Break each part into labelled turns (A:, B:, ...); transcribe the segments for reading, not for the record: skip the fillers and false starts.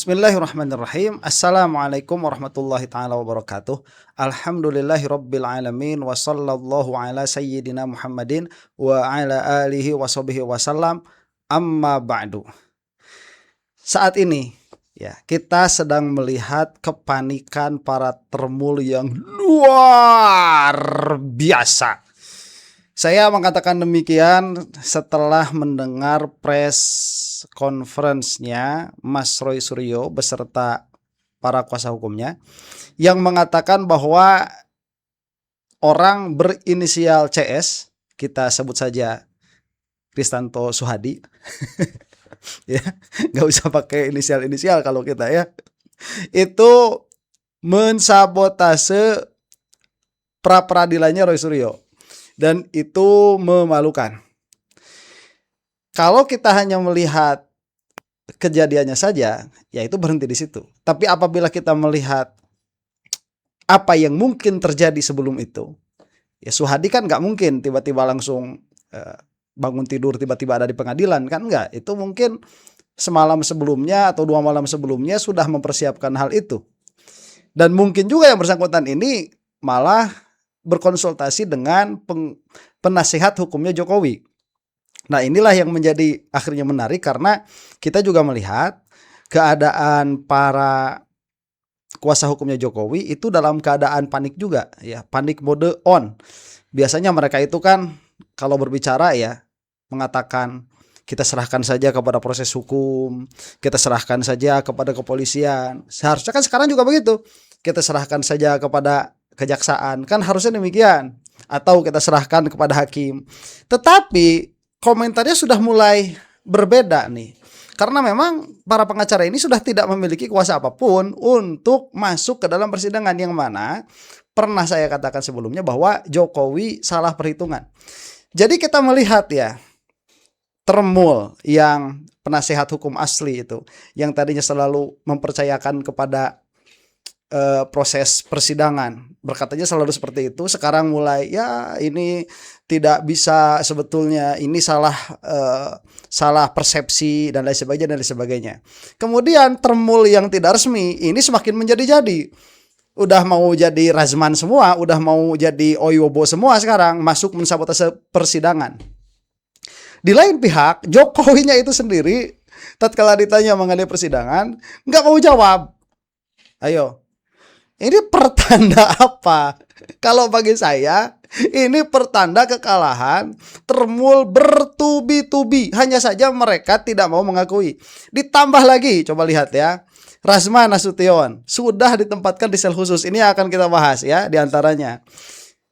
A: Bismillahirrahmanirrahim. Assalamualaikum warahmatullahi taala wabarakatuh. Alhamdulillahirabbil alamin wa sallallahu ala sayyidina Muhammadin wa ala alihi washabihi wasallam. Amma ba'du. Saat ini ya, kita sedang melihat kepanikan para termul yang luar biasa. Saya mengatakan demikian setelah mendengar press conference-nya Mas Roy Suryo beserta para kuasa hukumnya yang mengatakan bahwa orang berinisial CS, kita sebut saja Kristanto Suhadi, ya, nggak usah pakai inisial kalau kita ya, itu mensabotase pra peradilannya Roy Suryo. Dan itu memalukan. Kalau kita hanya melihat kejadiannya saja, ya itu berhenti di situ. Tapi apabila kita melihat apa yang mungkin terjadi sebelum itu, ya Suhadi kan nggak mungkin tiba-tiba langsung bangun tidur tiba-tiba ada di pengadilan, kan nggak. Itu mungkin semalam sebelumnya atau 2 malam sebelumnya sudah mempersiapkan hal itu. Dan mungkin juga yang bersangkutan ini malah berkonsultasi dengan penasihat hukumnya Jokowi. Nah, inilah yang menjadi akhirnya menarik karena kita juga melihat keadaan para kuasa hukumnya Jokowi itu dalam keadaan panik juga ya, panik mode on. Biasanya mereka itu kan kalau berbicara ya mengatakan kita serahkan saja kepada proses hukum, kita serahkan saja kepada kepolisian. Seharusnya kan sekarang juga begitu. Kita serahkan saja kepada kejaksaan, kan harusnya demikian, atau kita serahkan kepada hakim. Tetapi komentarnya sudah mulai berbeda nih, karena memang para pengacara ini sudah tidak memiliki kuasa apapun untuk masuk ke dalam persidangan, yang mana pernah saya katakan sebelumnya bahwa Jokowi salah perhitungan. Jadi kita melihat ya, termul yang penasehat hukum asli itu, yang tadinya selalu mempercayakan kepada proses persidangan, berkatanya selalu seperti itu, sekarang mulai ya ini tidak bisa, sebetulnya ini salah persepsi dan lain sebagainya. Kemudian termul yang tidak resmi ini semakin menjadi-jadi, udah mau jadi Razman semua, udah mau jadi Oyobo semua, sekarang masuk mensabotase persidangan. Di lain pihak Jokowinya itu sendiri tatkala ditanya mengenai persidangan nggak mau jawab. Ayo, ini pertanda apa? Kalau bagi saya, ini pertanda kekalahan termul bertubi-tubi. Hanya saja mereka tidak mau mengakui. Ditambah lagi, coba lihat ya, Razman Nasution sudah ditempatkan di sel khusus. Ini akan kita bahas ya, diantaranya.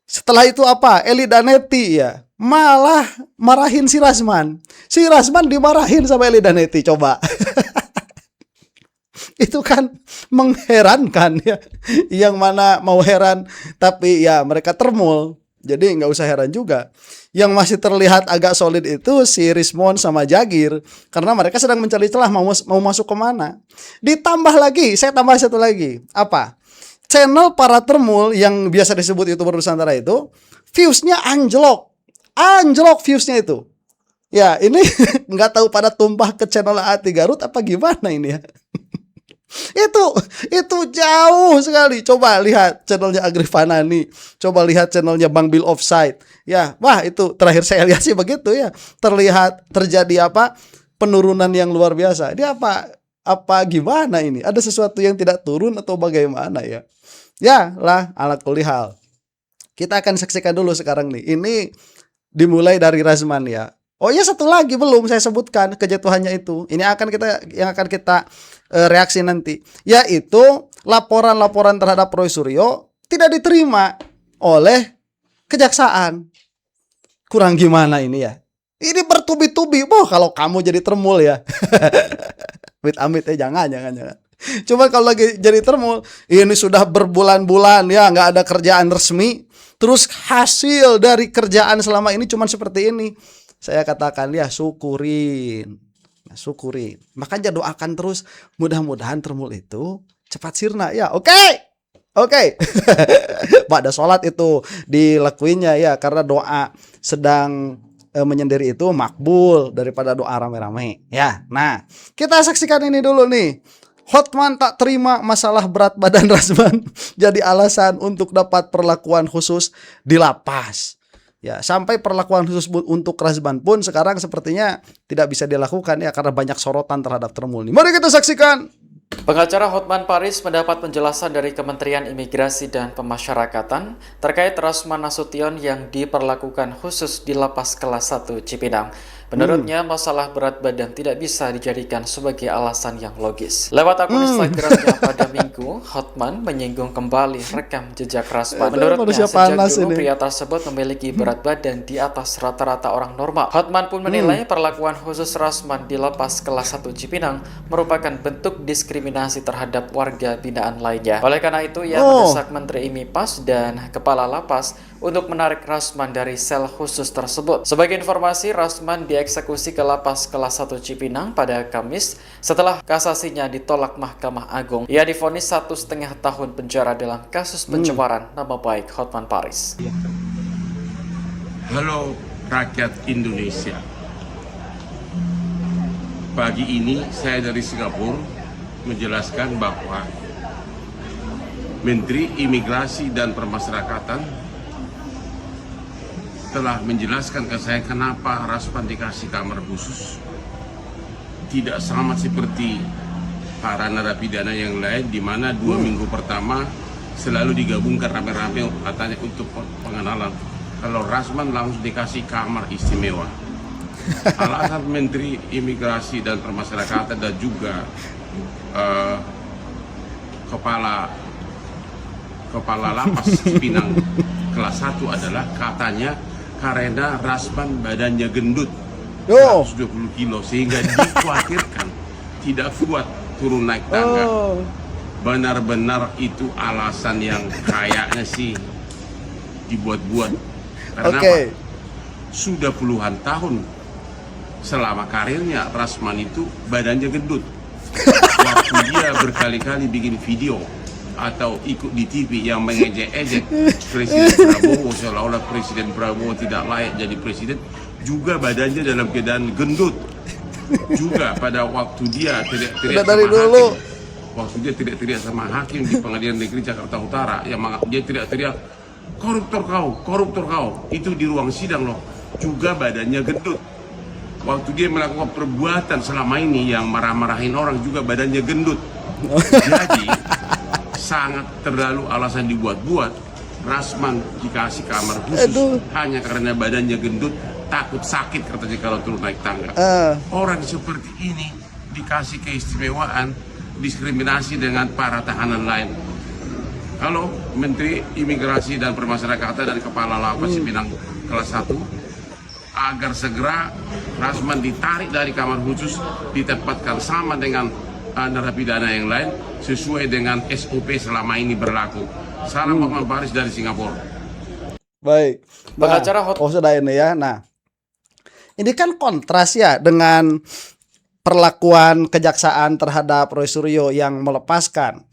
A: Setelah itu apa? Eli Daneti ya, malah marahin si Razman. Si Razman dimarahin sama Eli Daneti, coba. Itu kan mengherankan ya. Yang mana mau heran, tapi ya mereka termul, jadi nggak usah heran juga. Yang masih terlihat agak solid itu si Rismon sama Jagir, karena mereka sedang mencari celah mau masuk kemana. Ditambah lagi, saya tambah satu lagi, apa? Channel para termul yang biasa disebut YouTuber Nusantara itu, viewsnya anjlok viewsnya itu. Ya ini nggak tahu pada tumpah ke channel AT Garut apa gimana ini ya. Itu jauh sekali. Coba lihat channelnya Agrif Fanani, coba lihat channelnya Bang Bill Offside. Ya, wah itu terakhir saya lihat sih begitu ya. Terlihat terjadi apa? Penurunan yang luar biasa. Ini apa gimana ini? Ada sesuatu yang tidak turun atau bagaimana ya? Ya lah, ala kulli hal. Kita akan saksikan dulu sekarang nih. Ini dimulai dari Razman ya. Oh ya, satu lagi belum saya sebutkan kejatuhannya itu. Ini akan kita reaksi nanti, yaitu laporan-laporan terhadap Roy Suryo tidak diterima oleh kejaksaan. Kurang gimana ini ya? Ini bertubi-tubi. Boh, kalau kamu jadi termul ya. Amit-amit jangan. Cuma kalau lagi jadi termul, ini sudah berbulan-bulan ya nggak ada kerjaan resmi. Terus hasil dari kerjaan selama ini cuma seperti ini. Saya katakan ya syukurin. Makanya doakan terus, mudah-mudahan termul itu cepat sirna ya. Oke. Pada sholat itu dilakuinnya ya, karena doa sedang menyendiri itu makbul daripada doa rame-rame ya. Nah, kita saksikan ini dulu nih. Hotman tak terima masalah berat badan Rasman jadi alasan untuk dapat perlakuan khusus di lapas. Ya, sampai perlakuan khusus untuk Rasman pun sekarang sepertinya tidak bisa dilakukan ya karena banyak sorotan terhadap Tremul. Mari kita saksikan.
B: Pengacara Hotman Paris mendapat penjelasan dari Kementerian Imigrasi dan Pemasyarakatan terkait Rasman Nasution yang diperlakukan khusus di lapas kelas 1 Cipinang. Menurutnya, masalah berat badan tidak bisa dijadikan sebagai alasan yang logis. Lewat akun Instagramnya pada Minggu, Hotman menyinggung kembali rekam jejak Rasman. Menurutnya, sejak dulu pria tersebut memiliki berat badan di atas rata-rata orang normal. Hotman pun menilai perlakuan khusus Rasman di lapas kelas 1 Cipinang merupakan bentuk diskriminasi terhadap warga binaan lainnya. Oleh karena itu, ia mendesak Menteri IMIPAS dan Kepala Lapas untuk menarik Rasman dari sel khusus tersebut. Sebagai informasi, Rasman dieksekusi ke lapas kelas 1 Cipinang pada Kamis setelah kasasinya ditolak Mahkamah Agung. Ia divonis 1,5 tahun penjara dalam kasus pencemaran nama baik Hotman Paris.
C: Halo rakyat Indonesia. Pagi ini saya dari Singapura menjelaskan bahwa Menteri Imigrasi dan Pemasyarakatan telah menjelaskan ke saya kenapa Rasman dikasih kamar khusus. Tidak sama seperti para narapidana yang lain, di mana 2 minggu pertama selalu digabungkan rame-rame katanya untuk pengenalan. Kalau Rasman langsung dikasih kamar istimewa. Alasan Menteri Imigrasi dan Pemasyarakatan dan juga Kepala Lapas Cipinang kelas 1 adalah katanya karena Rasman badannya gendut 120 kilo sehingga dikhawatirkan tidak kuat turun naik tangga. Benar-benar itu alasan yang kayaknya sih dibuat-buat. Karena sudah puluhan tahun selama karirnya Rasman itu badannya gendut. Waktu dia berkali-kali bikin video atau ikut di TV yang mengejek-ejek Presiden Prabowo seolah-olah Presiden Prabowo tidak layak jadi presiden, juga badannya dalam keadaan gendut. Juga pada waktu dia teriak-teriak sama hakim, waktu dia teriak-teriak sama hakim di Pengadilan Negeri Jakarta Utara, yang dia teriak-teriak koruptor kau, itu di ruang sidang loh, juga badannya gendut. Waktu dia melakukan perbuatan selama ini yang marah-marahin orang, juga badannya gendut. Jadi sangat terlalu alasan dibuat-buat. Rasman dikasih kamar khusus hanya karena badannya gendut, takut sakit katanya kalau turun naik tangga. Orang seperti ini dikasih keistimewaan, diskriminasi dengan para tahanan lain. Kalau Menteri Imigrasi dan Pemasyarakatan dan Kepala Lapas Cipinang kelas 1 agar segera Rasman ditarik dari kamar khusus, ditempatkan sama dengan narapidana yang lain sesuai dengan SOP selama ini berlaku. Salam Hotman Paris dari Singapura.
A: Baik. Sudah ini ya. Nah, ini kan kontras ya dengan perlakuan kejaksaan terhadap Roy Suryo yang melepaskan.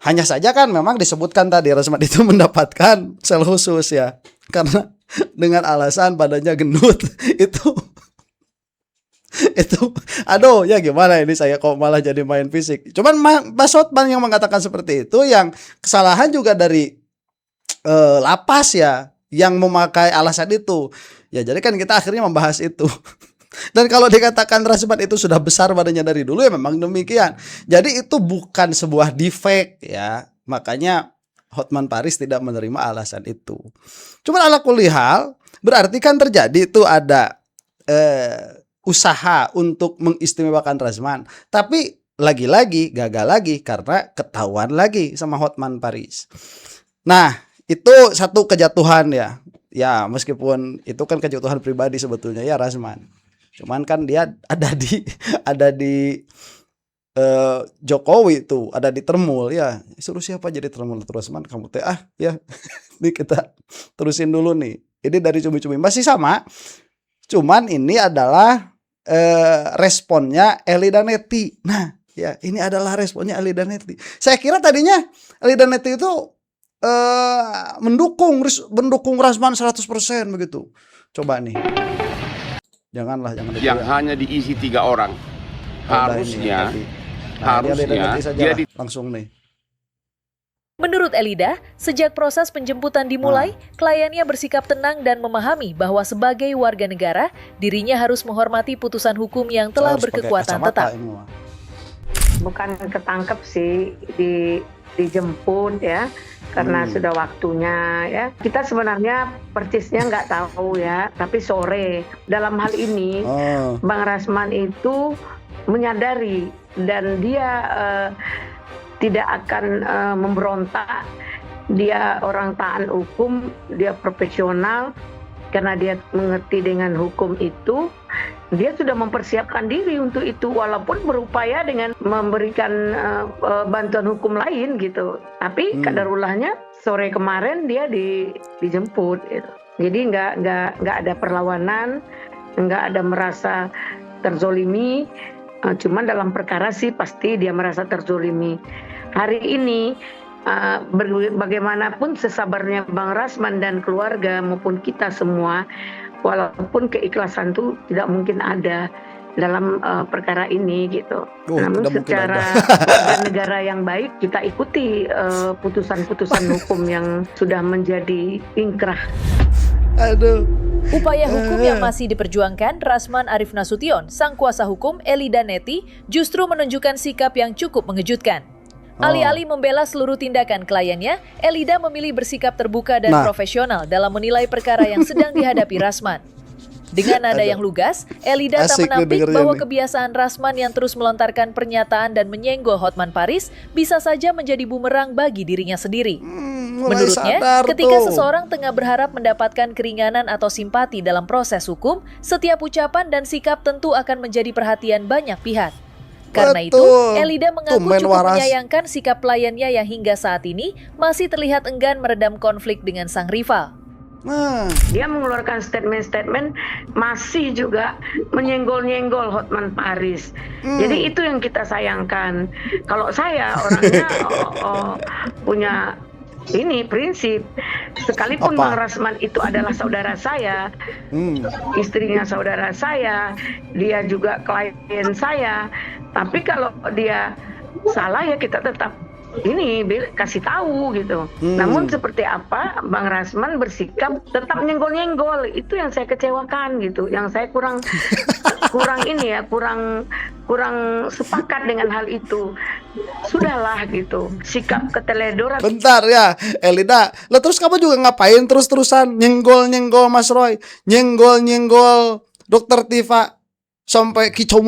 A: Hanya saja kan memang disebutkan tadi Rasman itu mendapatkan sel khusus ya, karena dengan alasan badannya gendut. Itu aduh ya gimana ini saya kok malah jadi main fisik. Cuman Mas Hotman yang mengatakan seperti itu, yang kesalahan juga dari lapas ya yang memakai alasan itu. Ya jadi kan kita akhirnya membahas itu. Dan kalau dikatakan Rasman itu sudah besar badannya dari dulu, ya memang demikian. Jadi itu bukan sebuah defect ya. Makanya Hotman Paris tidak menerima alasan itu. Cuman ala kulihal berarti kan terjadi itu ada usaha untuk mengistimewakan Rasman, tapi lagi-lagi gagal lagi karena ketahuan lagi sama Hotman Paris. Nah, itu satu kejatuhan ya. Ya, meskipun itu kan kejatuhan pribadi sebetulnya ya Rasman. Cuman kan dia ada di Jokowi tuh, ada di Tremul ya. Suruh siapa jadi Tremul terus Rasman, kamu teh ya. Ini kita terusin dulu nih. Ini dari cumi-cumi masih sama. Cuman ini adalah responnya Eli Danetti. Nah, ya ini adalah responnya Eli Danetti. Saya kira tadinya Eli Danetti itu mendukung Rasman 100% begitu. Coba nih. Jangan
C: yang hanya diisi 3 orang. Harusnya
A: Nah, dia
C: harusnya
A: nanti saja
C: dia
A: lah, langsung nih.
D: Menurut Elida, sejak proses penjemputan dimulai, kliennya bersikap tenang dan memahami bahwa sebagai warga negara, dirinya harus menghormati putusan hukum yang telah
A: Harus pakai
D: berkekuatan
A: kacamata
D: tetap.
A: ini mah.
E: Bukan ketangkep sih, dijemput ya, karena sudah waktunya ya. Kita sebenarnya persisnya nggak tahu ya, tapi sore. Dalam hal ini,
A: Oh,
E: Bang Rasman itu menyadari dan dia tidak akan memberontak. Dia orang taat hukum, dia profesional, karena dia mengerti dengan hukum itu. Dia sudah mempersiapkan diri untuk itu, walaupun berupaya dengan memberikan bantuan hukum lain gitu. Tapi kadarulahnya sore kemarin dia dijemput gitu. Jadi nggak ada perlawanan, nggak ada merasa terzolimi. Cuman dalam perkara sih pasti dia merasa terzolimi. Hari ini bagaimanapun sesabarnya Bang Rasman dan keluarga maupun kita semua, walaupun keikhlasan itu tidak mungkin ada dalam perkara ini gitu. Namun
A: tidak mungkin
E: secara warga negara yang baik kita ikuti putusan-putusan hukum yang sudah menjadi ingkrah.
A: aduh.
D: Upaya hukum yang masih diperjuangkan Rasman Arif Nasution, sang kuasa hukum Elida Neti, justru menunjukkan sikap yang cukup mengejutkan. Alih-alih membela seluruh tindakan kliennya, Elida memilih bersikap terbuka dan profesional dalam menilai perkara yang sedang dihadapi Rasman. Dengan nada yang lugas, Elida tak
A: Asik nih
D: menampik
A: dengernya
D: bahwa
A: nih.
D: kebiasaan Rasman yang terus melontarkan pernyataan dan menyenggol Hotman Paris bisa saja menjadi bumerang bagi dirinya sendiri.
A: Mulai
D: Menurutnya,
A: sadar
D: ketika
A: tuh.
D: seseorang tengah berharap mendapatkan keringanan atau simpati dalam proses hukum, setiap ucapan dan sikap tentu akan menjadi perhatian banyak pihak. Karena itu,
A: Betul.
D: Elida mengaku
A: Tumben
D: cukup
A: waras.
D: menyayangkan sikap kliennya yang hingga saat ini masih terlihat enggan meredam konflik dengan sang rival.
A: Nah,
E: Dia mengeluarkan statement-statement masih juga menyenggol-nyenggol Hotman Paris. Jadi itu yang kita sayangkan. Kalau saya orangnya punya ini prinsip, sekalipun
A: Apa?
E: Bang Rasman itu adalah saudara saya, istrinya saudara saya, dia juga klien saya. Tapi kalau dia salah ya kita tetap kasih tahu gitu. Namun seperti apa Bang Rasman bersikap tetap nyenggol-nyenggol, itu yang saya kecewakan gitu. Yang saya kurang sepakat dengan hal itu. Sudahlah gitu. Sikap keteledoran.
A: bentar ya, Elida. Lah terus kamu juga ngapain terus-terusan nyenggol-nyenggol Mas Roy, nyenggol-nyenggol Dokter Tifa sampai kicau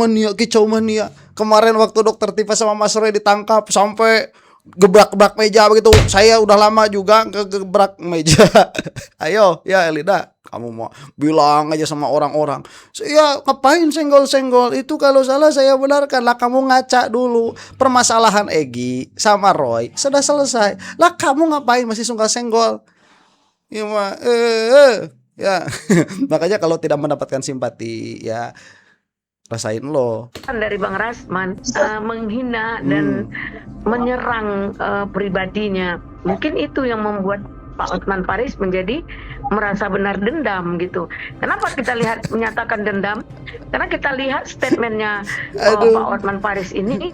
A: mania. Kemarin waktu Dokter Tifa sama Mas Roy ditangkap sampai gebrak-gebrak meja begitu. Saya udah lama juga gebrak meja. Ayo ya Elida, kamu mau bilang aja sama orang-orang. Saya ngapain senggol-senggol? Itu kalau salah saya benarkan lah, kamu ngaca dulu. Permasalahan Egi sama Roy sudah selesai. Lah kamu ngapain masih sungkan senggol? Ya, ya. Makanya kalau tidak mendapatkan simpati ya rasain lo.
E: Dari Bang Rasman menghina dan menyerang pribadinya. Mungkin itu yang membuat Pak Hotman Paris menjadi merasa benar dendam gitu. Kenapa kita lihat menyatakan dendam? Karena kita lihat statementnya Pak Hotman Paris ini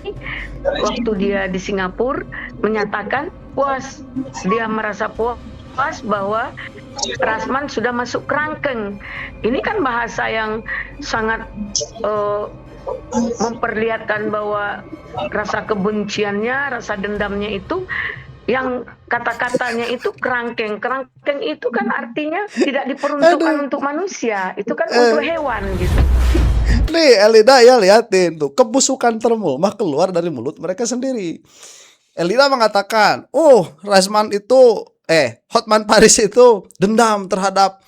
E: waktu dia di Singapura menyatakan puas, dia merasa puas bahwa Rasman sudah masuk kerangkeng. Ini kan bahasa yang sangat memperlihatkan bahwa rasa kebenciannya, rasa dendamnya itu, yang kata-katanya itu kerangkeng. Kerangkeng itu kan artinya tidak diperuntukkan untuk manusia, itu kan untuk hewan gitu.
A: Nih Elida ya, liatin tuh, kebusukan termulmah keluar dari mulut mereka sendiri. Elida mengatakan, Rasman itu Hotman Paris itu dendam terhadap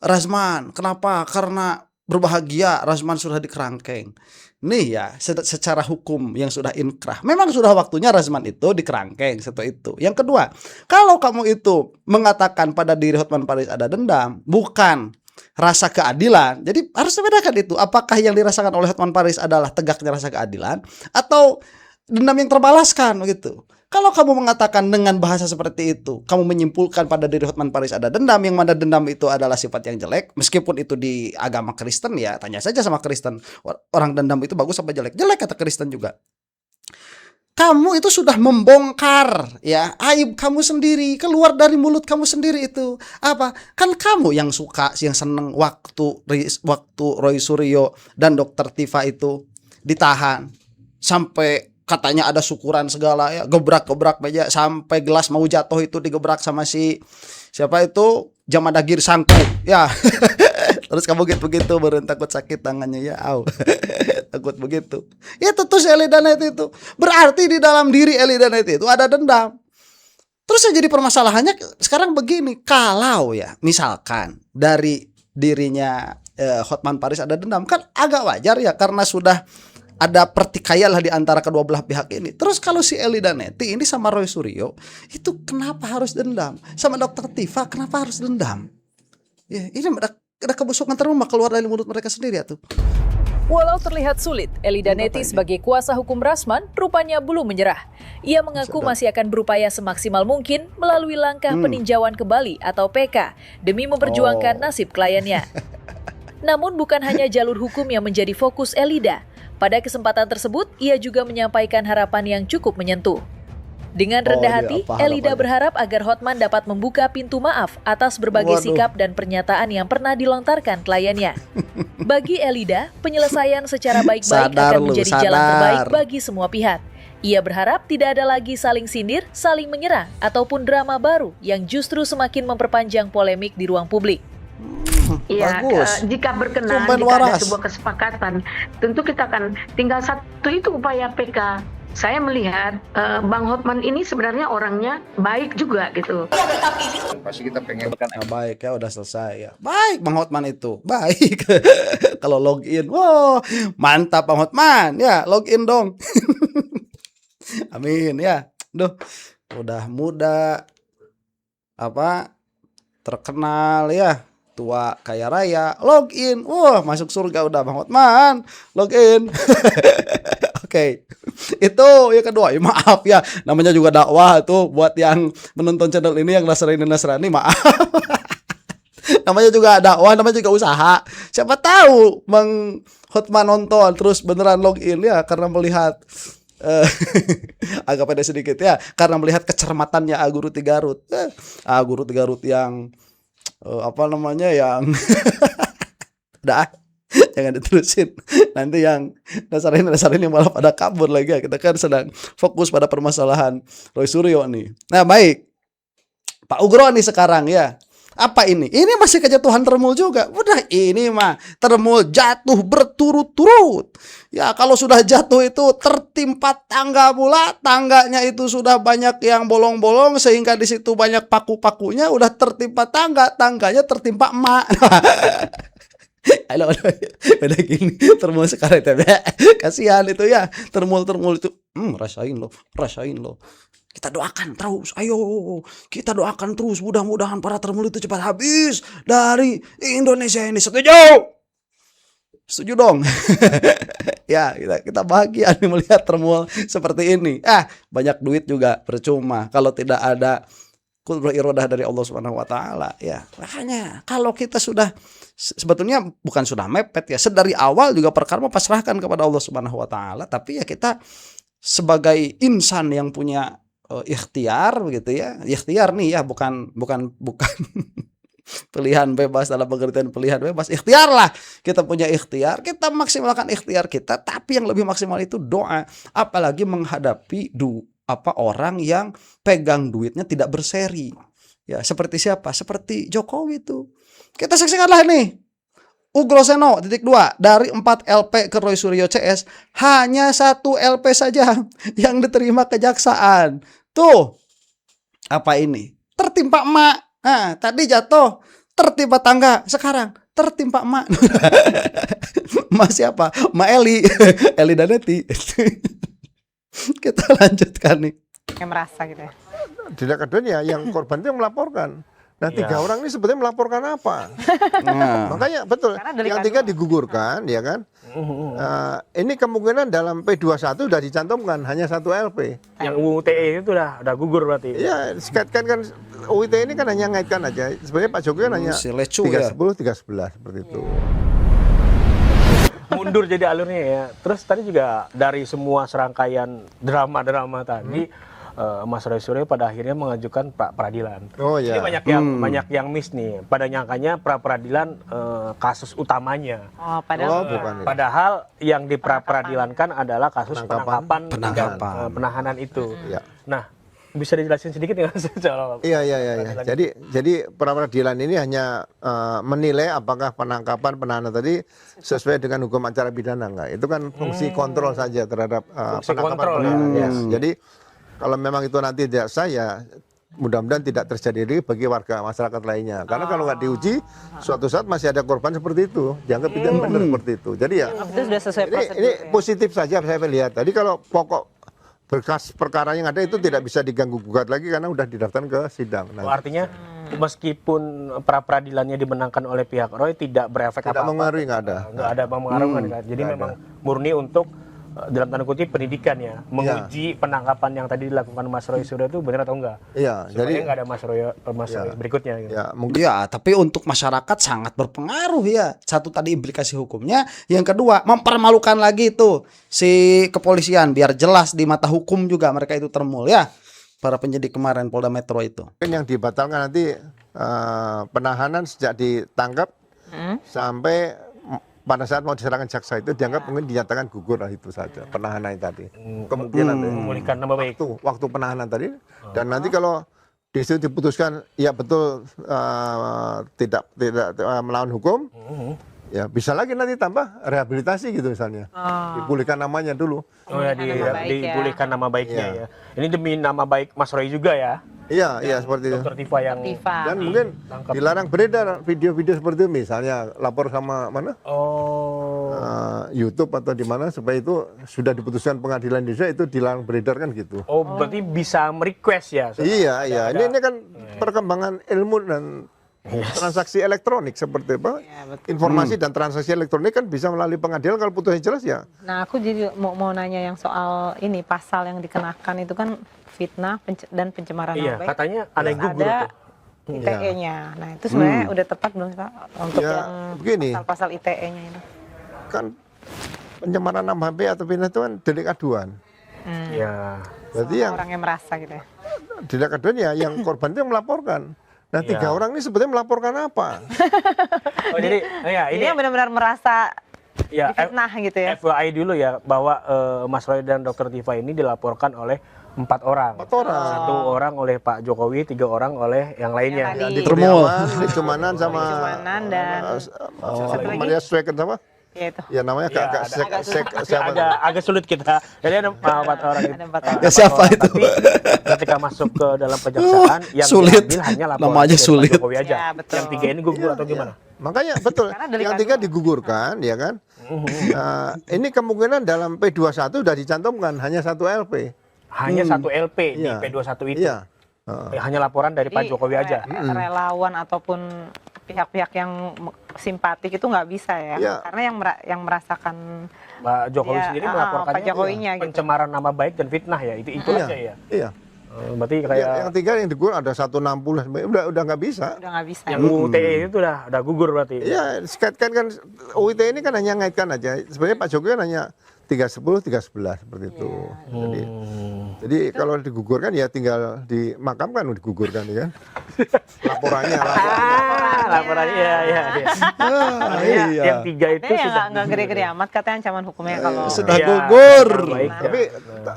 A: Rasman. Kenapa? Karena berbahagia Rasman sudah dikerangkeng. Nih ya, secara hukum yang sudah inkrah, memang sudah waktunya Rasman itu dikerangkeng. Satu itu. Yang kedua, kalau kamu itu mengatakan pada diri Hotman Paris ada dendam, bukan rasa keadilan. Jadi harus membedakan itu. Apakah yang dirasakan oleh Hotman Paris adalah tegaknya rasa keadilan atau dendam yang terbalaskan begitu. Kalau kamu mengatakan dengan bahasa seperti itu, kamu menyimpulkan pada diri Hotman Paris ada dendam, yang mana dendam itu adalah sifat yang jelek, meskipun itu di agama Kristen ya, tanya saja sama Kristen, orang dendam itu bagus apa jelek? Jelek kata Kristen juga. kamu itu sudah membongkar ya aib kamu sendiri, keluar dari mulut kamu sendiri itu. Apa? Kan kamu yang suka, yang seneng waktu Roy Suryo dan Dokter Tifa itu ditahan sampai katanya ada syukuran segala ya, gebrak-gebrak meja sampai gelas mau jatuh itu digebrak sama si siapa itu Jamadagir Sangku ya. Terus kamu begitu baru takut sakit tangannya ya, takut begitu. Itu tuh si Eli Daneti itu. Berarti di dalam diri Eli Daneti itu ada dendam. Terus yang jadi permasalahannya sekarang begini, kalau ya misalkan dari dirinya Hotman Paris ada dendam, kan agak wajar ya karena sudah ada pertikaian lah di antara kedua belah pihak ini. Terus kalau si Eli Daneti ini sama Roy Suryo itu kenapa harus dendam? Sama Dokter Tifa kenapa harus dendam? Ya, ini ada kebusukan terumah keluar dari mulut mereka sendiri ya tuh.
D: Walau terlihat sulit, Eli Daneti sebagai kuasa hukum Rasman rupanya belum menyerah. Ia mengaku masih akan berupaya semaksimal mungkin melalui langkah peninjauan kembali atau PK demi memperjuangkan nasib kliennya. Namun bukan hanya jalur hukum yang menjadi fokus Elida. Pada kesempatan tersebut, ia juga menyampaikan harapan yang cukup menyentuh. Dengan rendah hati, Elida berharap agar Hotman dapat membuka pintu maaf atas berbagai sikap dan pernyataan yang pernah dilontarkan kliennya. Bagi Elida, penyelesaian secara baik-baik akan menjadi jalan terbaik bagi semua pihak. Ia berharap tidak ada lagi saling sindir, saling menyerang, ataupun drama baru yang justru semakin memperpanjang polemik di ruang publik.
E: Iya, jika berkenan, jika ada sebuah kesepakatan, tentu kita akan tinggal satu itu upaya PK. Saya melihat Bang Hotman ini sebenarnya orangnya baik juga gitu.
F: Pasti kita pengen
A: baik ya, udah selesai ya. Baik Bang Hotman itu, baik. Kalau login, wow, mantap Bang Hotman. Ya, login dong. Amin ya. Duh, udah muda, terkenal ya. Tua kaya raya, login, wah masuk surga udah Bang Hotman, login. Oke. Itu yang kedua, ya maaf ya, namanya juga dakwah tuh buat yang menonton channel ini yang Nasrani, maaf. Namanya juga dakwah, namanya juga usaha. Siapa tahu Bang Hotman nonton terus beneran login ya karena melihat agak pede sedikit ya, karena melihat kecermatannya Guru Tigarut. Guru Tigarut yang yang udah jangan diterusin, nanti yang Nasrani malah pada kabur lagi. Kita kan sedang fokus pada permasalahan Roy Suryo nih. Nah baik, Pak Ugro nih sekarang ya, apa ini masih kejatuhan Termul juga. Udah ini mah Termul jatuh berturut-turut ya. Kalau sudah jatuh itu tertimpa tangga pula, tangganya itu sudah banyak yang bolong-bolong sehingga di situ banyak paku-pakunya. Udah tertimpa tangganya tertimpa emak. Halo, beda gini Termul sekarang itu. Kasihan itu ya Termul itu. Rasain lo. Kita doakan terus, ayo kita doakan terus, mudah-mudahan para Termul itu cepat habis dari Indonesia ini. Setuju dong. Ya kita bahagia nih melihat Termul seperti ini. Banyak duit juga percuma kalau tidak ada qudrah iradah dari Allah Subhanahu wa taala ya. Makanya kalau kita sudah sebetulnya bukan sudah mepet ya, sedari awal juga perkara pasrahkan kepada Allah Subhanahu wa taala, tapi ya kita sebagai insan yang punya ikhtiar begitu ya. Ikhtiar nih ya, bukan pilihan bebas dalam pengertian pilihan bebas. Ikhtiar lah. Kita punya ikhtiar, kita maksimalkan ikhtiar kita, tapi yang lebih maksimal itu doa. Apalagi menghadapi orang yang pegang duitnya tidak berseri. Ya, seperti siapa? Seperti Jokowi itu. Kita saksikanlah ini. Ugro Seno, titik 2, dari 4 LP ke Roy Suryo CS, hanya 1 LP saja yang diterima kejaksaan. Tuh, apa ini? Tertimpa emak. Tadi jatuh, tertimpa tangga. Sekarang, tertimpa emak. Emak siapa? Emak Eli Daneti. Kita lanjutkan nih.
G: Kayak merasa gitu ya.
F: Tidak keduanya yang korban itu yang melaporkan. Nah 3 orang ini sebetulnya melaporkan apa? Makanya betul. Yang 3 digugurkan, ya kan? Ini kemungkinan dalam P21 sudah dicantumkan hanya 1 LP.
H: Yang UU-ITE itu udah gugur berarti.
F: Iya, kan UU-ITE ini kan hanya ngaitkan aja. Sebenarnya Pak Jokowi kan hanya 310, 311 seperti itu.
H: mundur jadi alurnya ya. Terus tadi juga dari semua serangkaian drama-drama tadi, Mas Roy Suryo pada akhirnya mengajukan pra peradilan.
F: Oh ya.
H: Ini banyak yang miss nih. Pada nyangkanya pra peradilan kasus utamanya.
E: Oh, padahal
F: bukan ya.
H: Padahal yang di pra peradilankan adalah kasus
F: Penangkapan.
H: penangkapan, penahanan itu.
F: Ya.
H: Nah, bisa dijelasin sedikit nggak soal
F: Iya. Jadi pra peradilan ini hanya menilai apakah penangkapan penahanan tadi sesuai dengan hukum acara pidana enggak. Itu kan fungsi kontrol saja terhadap
H: Fungsi
F: penangkapan
H: kontrol,
F: penahanan.
H: ya.
F: Yes. Jadi kalau memang itu nanti tidak sah ya mudah-mudahan tidak terjadi bagi warga masyarakat lainnya. Karena kalau nggak diuji, suatu saat masih ada korban seperti itu. Dianggap itu benar seperti itu. Jadi ya
G: Itu sudah sesuai prosedur.
F: ini positif saja saya melihat. Tadi kalau pokok berkas perkara yang ada itu tidak bisa diganggu gugat lagi karena udah didaftarkan ke sidang.
H: Oh, artinya meskipun pra peradilannya dimenangkan oleh pihak Roy tidak berefek
F: tidak
H: apa-apa.
F: mengaruhi, nggak ada.
H: Nggak ada pengaruhan kan. Jadi
F: nggak
H: memang murni untuk dalam tanda kutip pendidikan ya, menguji penangkapan yang tadi dilakukan Mas Roy Suryo itu benar atau enggak.
F: Iya,
H: Supaya
F: jadi
H: nggak ada Mas Roy berikutnya gitu.
F: ya mungkin
A: Ya, tapi untuk masyarakat sangat berpengaruh ya. Satu tadi implikasi hukumnya, yang kedua mempermalukan lagi itu si kepolisian biar jelas di mata hukum juga mereka itu termul ya. Para penyidik kemarin Polda Metro itu.
F: yang dibatalkan nanti penahanan sejak ditangkap sampai pada saat mau diserahkan jaksa itu dianggap mungkin dinyatakan gugur lah itu saja penahanan tadi kemungkinan
H: Memulihkan nama baik.
F: waktu penahanan tadi dan nanti kalau di situ diputuskan ya betul tidak melawan hukum ya bisa lagi nanti tambah rehabilitasi gitu misalnya dipulihkan namanya dulu.
H: Oh ya, dipulihkan nama baiknya
F: Iya.
H: ya. Ini demi nama baik Mas Roy juga ya.
F: Iya seperti itu.
H: Dr. Tifa yang
F: Dan mungkin dilarang beredar video-video seperti itu misalnya lapor sama mana YouTube atau di mana supaya itu sudah diputuskan pengadilan Indonesia itu dilarang beredar kan gitu.
H: Oh, berarti bisa merequest ya.
F: Iya. Ini kan perkembangan ilmu dan transaksi elektronik seperti apa? Informasi dan transaksi elektronik kan bisa melalui pengadilan kalau putusnya jelas ya.
G: Nah, aku jadi mau nanya yang soal ini pasal yang dikenakan itu kan fitnah dan pencemaran
H: Iya,
G: nama baik.
H: katanya ada yang gugur
G: Ada
H: tuh.
G: ITE-nya. Nah, itu sebenarnya udah tepat belum Pak untuk
F: Ya,
G: yang
F: begini.
G: pasal ITE-nya itu?
F: Kan pencemaran nama baik atau fitnah itu kan delik aduan.
H: Ya.
F: Berarti yang
G: Orang yang merasa gitu ya.
F: delik aduan ya yang korban itu yang melaporkan. Nah, tiga orang ini sebetulnya melaporkan apa?
H: Oh, jadi ya
G: Ini
H: ini
G: yang benar-benar merasa
H: ya
G: difitnah gitu ya.
H: FYI dulu ya bahwa Mas Roy dan Dr. Tifa ini dilaporkan oleh 4 orang.
F: 4 orang.
H: 1 orang oleh Pak Jokowi, 3 orang oleh yang lainnya.
G: Yang tadi.
F: Di Kurniawan, di Cumanan sama
G: Cumanan dan satu lagi?
F: Maria Sweken sama?
G: Ya itu.
F: Ya namanya
H: Ya,
F: siapa?
H: agak sulit kita. Jadi ada 4 orang itu.
G: Ada 4 orang.
A: Ya, siapa itu?
H: Tapi ketika masuk ke dalam kejaksaan yang
A: Sulit.
H: diambil hanya laporan
A: Namanya
H: dari Pak
A: sulit.
H: Jokowi aja.
G: Ya, betul.
H: Yang 3 ini gugur atau gimana?
F: Makanya betul.
G: Karena delik
F: Yang 3
G: aduan.
F: digugurkan, ya kan? Ini kemungkinan dalam P21 sudah dicantumkan hanya 1 LP.
H: Hanya 1 LP di
F: Iya.
H: P21 itu.
F: Iya.
H: Hanya laporan dari Pak
G: Jadi,
H: Jokowi aja.
G: Relawan ataupun pihak-pihak yang simpatik itu nggak bisa ya,
F: Iya.
G: karena yang merasakan
H: Pak Jokowi
G: Ya,
H: sendiri
G: Pak
H: melaporkannya
G: Jokowinya gitu.
H: pencemaran nama baik dan fitnah ya. Itu
F: Iya.
H: aja ya.
F: Iya.
H: Berarti
F: Ya,
H: kayak
F: yang 3 yang digugur ada 160 udah nggak bisa.
G: udah nggak bisa.
H: yang UTE itu udah gugur berarti.
F: Iya, dikaitkan kan UIT ini kan hanya ngaitkan aja. Sebenarnya Pak Jokowi kan hanya 310, 311 seperti itu. Jadi kalau digugurkan ya tinggal dimakamkan digugurkan ya kan. Laporannya.
H: Laporannya ya.
A: Iya.
H: Yang 3 itu
G: Ini ya
H: sudah
G: nggak gede-gede amat katanya ancaman hukumnya kalau
A: Sudah
H: Iya,
A: gugur.
H: baik ya.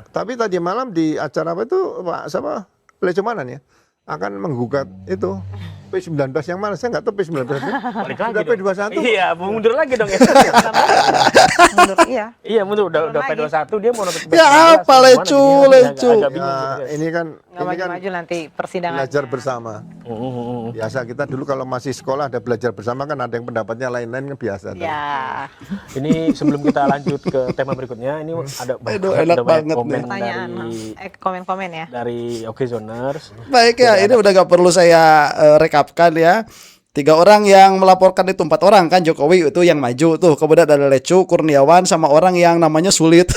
F: Tapi tadi malam di acara apa itu Pak siapa? Lecomanan ya akan menggugat itu P19 yang mana saya nggak tahu P19 itu
H: Balik lagi
F: sudah
H: dong.
F: P21
H: Iya, mundur lagi dong ya.
G: menurut iya.
H: Iya, mundur udah
G: lagi.
H: P21 dia mau nonton
A: Ya apa, Lecu.
F: ya,
H: bingung.
F: ini kan
G: Nggak maju-maju nanti persidangan.
F: belajar bersama biasa kita dulu kalau masih sekolah ada belajar bersama kan ada yang pendapatnya lain-lain kan biasa
G: Ya,
H: Ini sebelum kita lanjut ke tema berikutnya, ini ada
A: Aduh, enak banget
H: komen
A: nih.
G: pertanyaan, komen-komen ya.
H: dari Okezoners.
A: Baik ya, ini udah gak perlu saya rekapkan ya. 3 orang yang melaporkan itu 4 orang kan, Jokowi itu yang maju tuh, kemudian ada Lecu, Kurniawan sama orang yang namanya Sulit.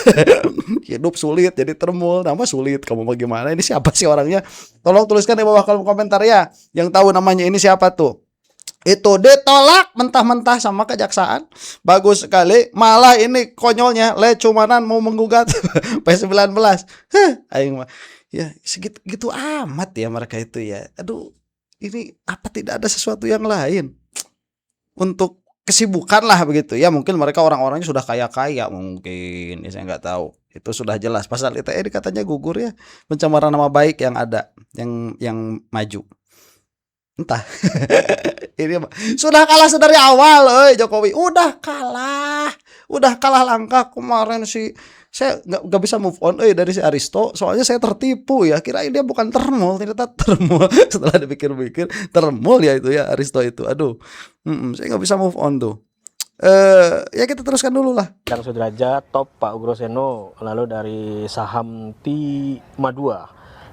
A: Hidup sulit jadi termul, nama Sulit, kamu bagaimana, ini siapa sih orangnya? Tolong tuliskan di bawah kolom komentar ya, yang tahu namanya ini siapa tuh. Itu ditolak mentah-mentah sama kejaksaan. Bagus sekali. Malah ini konyolnya Le Cumanan mau menggugat P19. Aing mah ya segitu gitu amat ya mereka itu ya. Aduh, ini apa tidak ada sesuatu yang lain untuk kesibukan lah begitu ya. Mungkin mereka orang-orangnya sudah kaya-kaya mungkin ya, saya nggak tahu. Itu sudah jelas pasal ITE katanya gugur ya, pencemaran nama baik yang ada yang maju. Entah. Ini sudah kalah dari awal, Jokowi udah kalah langkah kemarin sih. Saya nggak bisa move on dari si Aristo, soalnya saya tertipu ya, kirain dia bukan termul, ternyata termul. Setelah dipikir-pikir termul ya itu ya Aristo itu. Aduh, saya nggak bisa move on tuh. Ya kita teruskan dulu lah.
H: Yang Sudrajat top Pak Ugro Seno, lalu dari saham T52.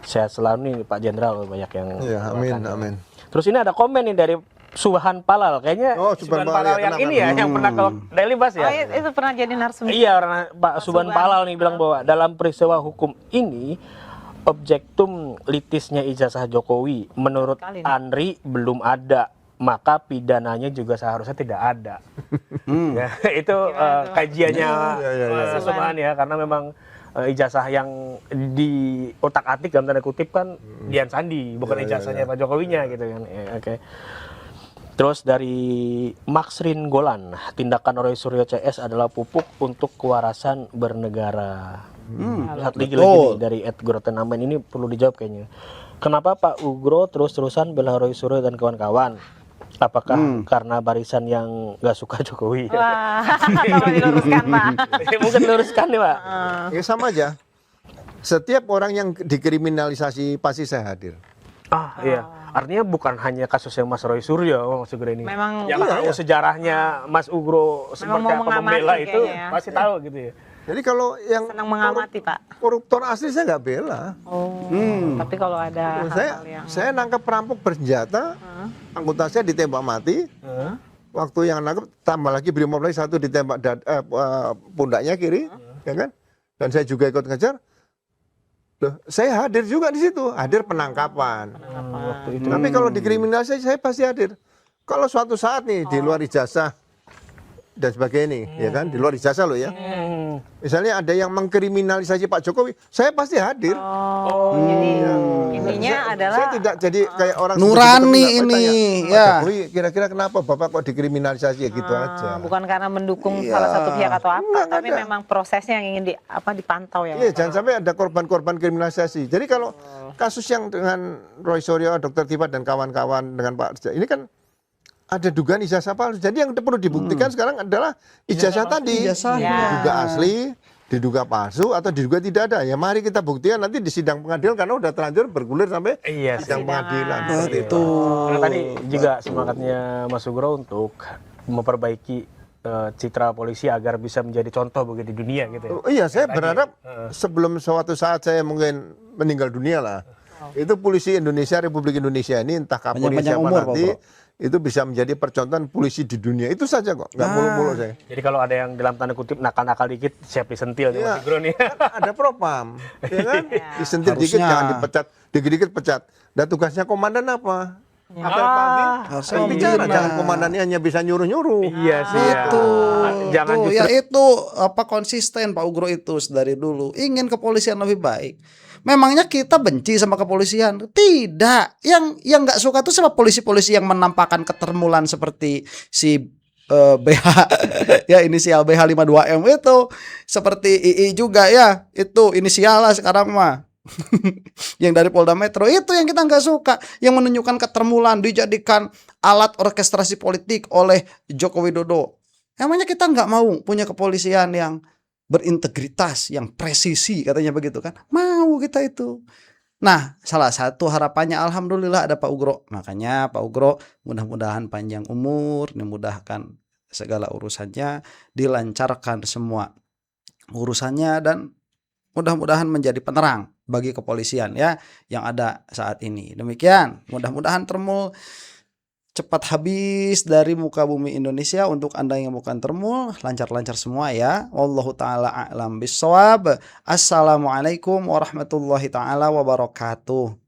H: Sehat selalu nih Pak Jenderal, banyak yang
F: Ya, amin.
H: Terus ini ada komen nih dari Subhan Palal, kayaknya
F: Subhan
H: Palal
F: ya,
H: yang ini ya, yang pernah ke Daily Bus ya.
G: Itu pernah jadi narsum.
H: Iya, karena Pak Subhan Palal nih bilang bahwa dalam peristiwa hukum ini objektum litisnya ijazah Jokowi menurut Andri belum ada, maka pidananya juga seharusnya tidak ada. Ya, itu kajiannya Mas Subhan ya, karena memang ijazah yang di otak-atik dalam tanda kutip kan Dian Sandi, bukan ijazahnya Pak Jokowinya gitu kan. Oke. Terus dari Maxrin Golan, tindakan Roy Suryo CS adalah pupuk untuk kewarasan bernegara. Lihat lagi nih dari Ed Grotenamen, ini perlu dijawab kayaknya. Kenapa Pak Ugro terus-terusan bela Roy Suryo dan kawan-kawan? Apakah karena barisan yang nggak suka Jokowi?
G: Wah, tolong diluruskan Pak.
H: Mungkin diluruskan nih Pak.
F: Ya sama aja. Setiap orang yang dikriminalisasi pasti saya hadir.
H: Iya. Artinya bukan hanya kasusnya Mas Roy Suryo, Mas Ugro ini.
G: Memang
H: yang tahu sejarahnya Mas Ugro seperti apa membela itu
G: kayaknya.
H: pasti tahu gitu ya.
F: Jadi kalau yang
G: Senang mengamati Pak.
F: koruptor asli saya nggak bela.
G: Tapi kalau ada hal-hal yang
F: Saya nangkap perampok bersenjata, anggota saya ditembak mati. Waktu yang nangkep tambah lagi Brimob lagi satu ditembak pundaknya kiri, ya kan? Dan saya juga ikut ngejar. Loh, saya hadir juga di situ, hadir penangkapan.
H: Waktu itu.
F: Tapi kalau dikriminalisasi saya pasti hadir. Kalau suatu saat nih di luar ijazah dan sebagainya nih, ya kan, di luar ijazah loh ya. Misalnya ada yang mengkriminalisasi Pak Jokowi, saya pasti hadir.
G: jadi intinya adalah
F: Saya tidak jadi kayak orang
A: Nurani
F: seperti itu,
A: ini,
F: Pak
A: ya.
F: Jokowi kira-kira kenapa Bapak kok dikriminalisasi ya gitu aja.
G: bukan karena mendukung salah satu pihak atau apa,
F: Enggak
G: tapi
F: ada.
G: memang prosesnya yang ingin dipantau ya.
F: Iya, jangan sampai ada korban-korban kriminalisasi. Jadi kalau kasus yang dengan Roy Suryo, Dr. Tipat dan kawan-kawan dengan Pak Arja, ini kan ada dugaan ijazah palsu. Jadi yang perlu dibuktikan sekarang adalah ijazah tadi.
A: Ijazahnya.
F: Diduga asli, diduga palsu atau diduga tidak ada. Ya mari kita buktikan nanti di sidang pengadilan karena udah terlanjur bergulir sampai sidang pengadilan. Seperti itu.
H: Karena tadi juga semangatnya Mas Ugro untuk memperbaiki citra polisi agar bisa menjadi contoh bagi di dunia gitu ya.
F: Oh, iya, saya berharap sebelum suatu saat saya mungkin meninggal dunia lah, itu polisi Indonesia, Republik Indonesia ini entah Kapolri
A: Panjang-panjang
F: siapa
A: umur,
F: nanti,
A: Pak Bro.
F: itu bisa menjadi percontohan polisi di dunia. Itu saja kok, nggak mulu-mulu saya.
H: Jadi kalau ada yang dalam tanda kutip nakal-nakal dikit, siap disentil nih
F: Iya.
H: Mas Ugro nih.
F: Ada propam, ya kan? Disentil dikit
A: Harusnya.
F: jangan dipecat, dikit-dikit pecat. Dan tugasnya komandan apa? Apel pagi,
A: Harusnya
F: kan bicara,
A: gimana?
F: jangan komandannya hanya bisa nyuruh-nyuruh.
H: Iya sih. ya.
A: Itu,
H: Jangan
A: tuh,
H: justru
A: ya itu apa konsisten Pak Ugro itu dari dulu ingin kepolisian lebih baik. Memangnya kita benci sama kepolisian? Tidak. Yang nggak suka tuh sama polisi-polisi yang menampakkan ketermulan seperti si BH ya inisial BH52M itu, seperti II juga ya itu inisial lah sekarang mah. Yang dari Polda Metro itu yang kita nggak suka, yang menunjukkan ketermulan dijadikan alat orkestrasi politik oleh Joko Widodo. Emangnya kita nggak mau punya kepolisian yang berintegritas, yang presisi katanya begitu kan? Mau kita itu. Nah, salah satu harapannya alhamdulillah ada Pak Ugro. Makanya Pak Ugro mudah-mudahan panjang umur, dimudahkan segala urusannya, dilancarkan semua urusannya dan mudah-mudahan menjadi penerang bagi kepolisian ya yang ada saat ini. Demikian, mudah-mudahan termul cepat habis dari muka bumi Indonesia. Untuk Anda yang bukan termul, lancar-lancar semua ya. Wallahu taala a'lam bissawab. Assalamualaikum warahmatullahi taala wabarakatuh.